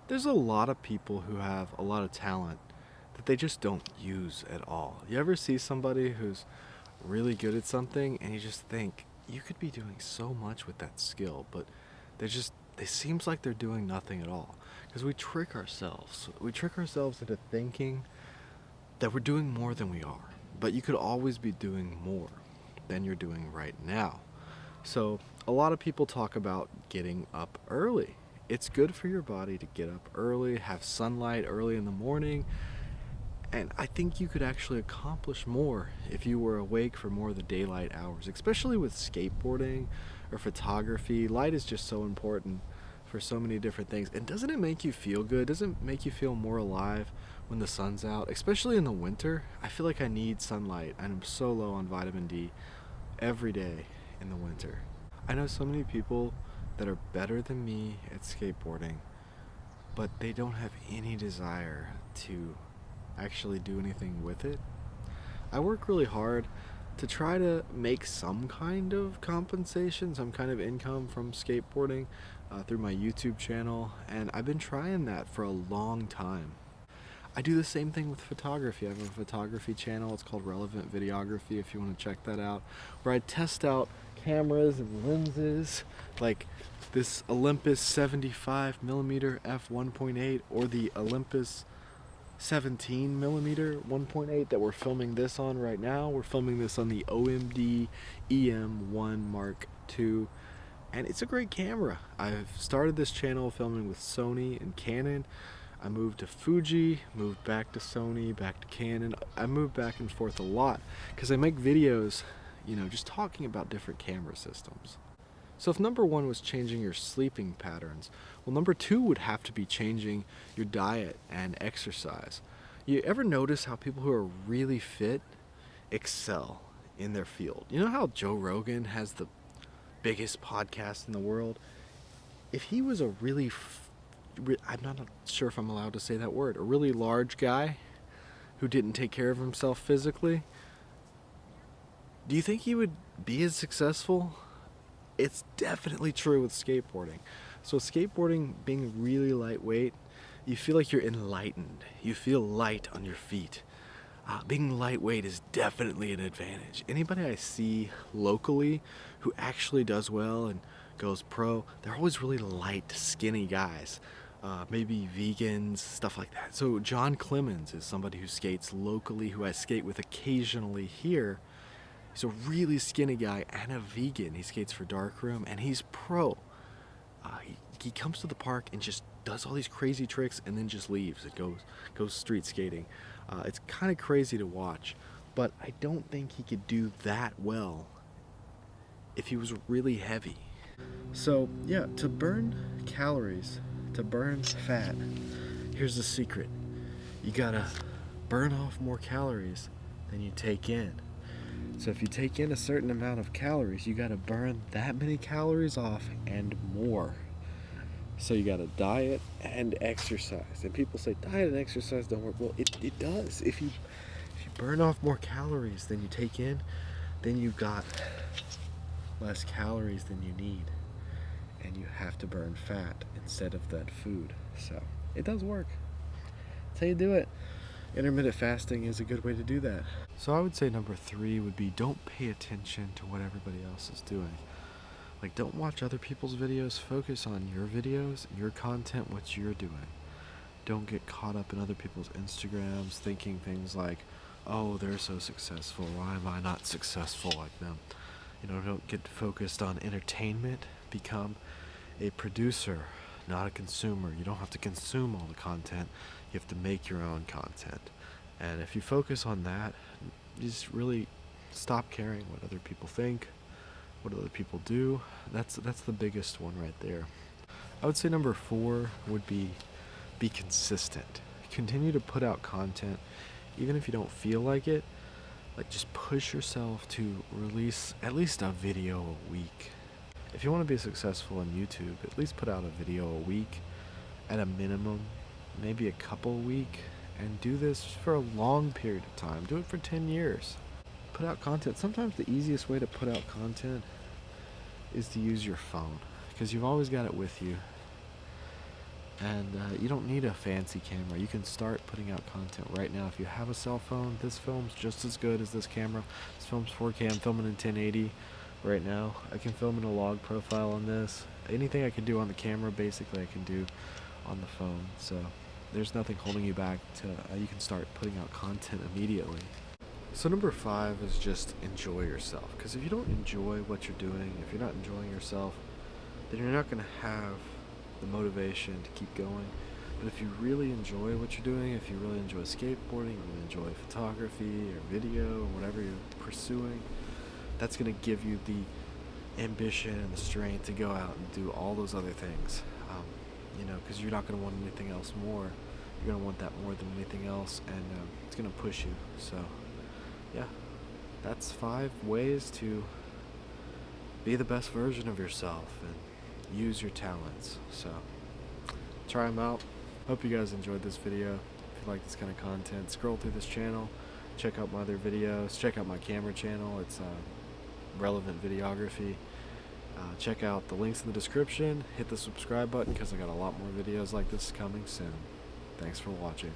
There's a lot of people who have a lot of talent that they just don't use at all. You ever see somebody who's really good at something and you just think you could be doing so much with that skill, but it seems like they're doing nothing at all. Because we trick ourselves. We trick ourselves into thinking that we're doing more than we are. But you could always be doing more than you're doing right now. So a lot of people talk about getting up early. It's good for your body to get up early, have sunlight early in the morning, and I think you could actually accomplish more if you were awake for more of the daylight hours, especially with skateboarding or photography. Light is just so important for so many different things. And doesn't it make you feel good? Doesn't it make you feel more alive when the sun's out? Especially in the winter, I feel like I need sunlight. I'm so low on vitamin D every day in the winter. I know so many people that are better than me at skateboarding, but they don't have any desire to actually do anything with it. I work really hard to try to make some kind of compensation, some kind of income from skateboarding through my YouTube channel, and I've been trying that for a long time. I do the same thing with photography. I have a photography channel. It's called Relevant Videography if you want to check that out, where I test out cameras and lenses like this Olympus 75mm f1.8 or the Olympus 17mm 1.8 that we're filming this on right now. We're filming this on the OMD EM1 Mark II, and it's a great camera. I've started this channel filming with Sony and Canon. I moved to Fuji, moved back to Sony, back to Canon. I moved back and forth a lot because I make videos, just talking about different camera systems. So if number one was changing your sleeping patterns, well, number two would have to be changing your diet and exercise. You ever notice how people who are really fit excel in their field? You know how Joe Rogan has the biggest podcast in the world? If he was a I'm not sure if I'm allowed to say that word, a really large guy who didn't take care of himself physically, do you think he would be as successful? It's definitely true with skateboarding. So skateboarding being really lightweight, you feel like you're enlightened. You feel light on your feet. Being lightweight is definitely an advantage. Anybody I see locally who actually does well and goes pro, they're always really light, skinny guys. Maybe vegans, stuff like that. So John Clemens is somebody who skates locally, who I skate with occasionally here. He's a really skinny guy and a vegan. He skates for Darkroom and he's pro. He comes to the park and just does all these crazy tricks and then just leaves and goes street skating. It's kind of crazy to watch, but I don't think he could do that well if he was really heavy. So yeah, to burn calories, to burn fat, here's the secret. You gotta burn off more calories than you take in. So if you take in a certain amount of calories, you gotta burn that many calories off and more. So you gotta diet and exercise. And people say diet and exercise don't work. Well, it does. If you burn off more calories than you take in, then you've got less calories than you need. And you have to burn fat instead of that food. So it does work. That's how you do it. Intermittent fasting is a good way to do that. So I would say number three would be don't pay attention to what everybody else is doing. Like, don't watch other people's videos. Focus on your videos, your content, what you're doing. Don't get caught up in other people's Instagrams thinking things like, oh, they're so successful. Why am I not successful like them? Don't get focused on entertainment. Become a producer, not a consumer. You don't have to consume all the content. You have to make your own content. And if you focus on that, you just really stop caring what other people think, what other people do. That's the biggest one right there. I would say number four would be consistent. Continue to put out content, even if you don't feel like it. Like, just push yourself to release at least a video a week. If you want to be successful on YouTube, at least put out a video a week at a minimum, maybe a couple a week, and do this for a long period of time. Do it for 10 years. Put out content. Sometimes the easiest way to put out content is to use your phone, because you've always got it with you. And you don't need a fancy camera. You can start putting out content right now. If you have a cell phone, this film's just as good as this camera. This film's 4K. I'm filming in 1080 right now. I can film in a log profile on this. Anything I can do on the camera, basically, I can do on the phone. So there's nothing holding you back to, you can start putting out content immediately. So number 5 is just enjoy yourself. Because if you don't enjoy what you're doing, if you're not enjoying yourself, then you're not going to have the motivation to keep going. But if you really enjoy what you're doing, if you really enjoy skateboarding, you really enjoy photography or video or whatever you're pursuing, that's going to give you the ambition and the strength to go out and do all those other things. Because you're not going to want anything else more. You're going to want that more than anything else, and it's going to push you. So yeah, that's 5 ways to be the best version of yourself and use your talents. So try them out. Hope you guys enjoyed this video. If you like this kind of content, scroll through this channel, check out my other videos, check out my camera channel. It's relevant videography. Check out the links in the description. Hit the subscribe button because I got a lot more videos like this coming soon. Thanks for watching.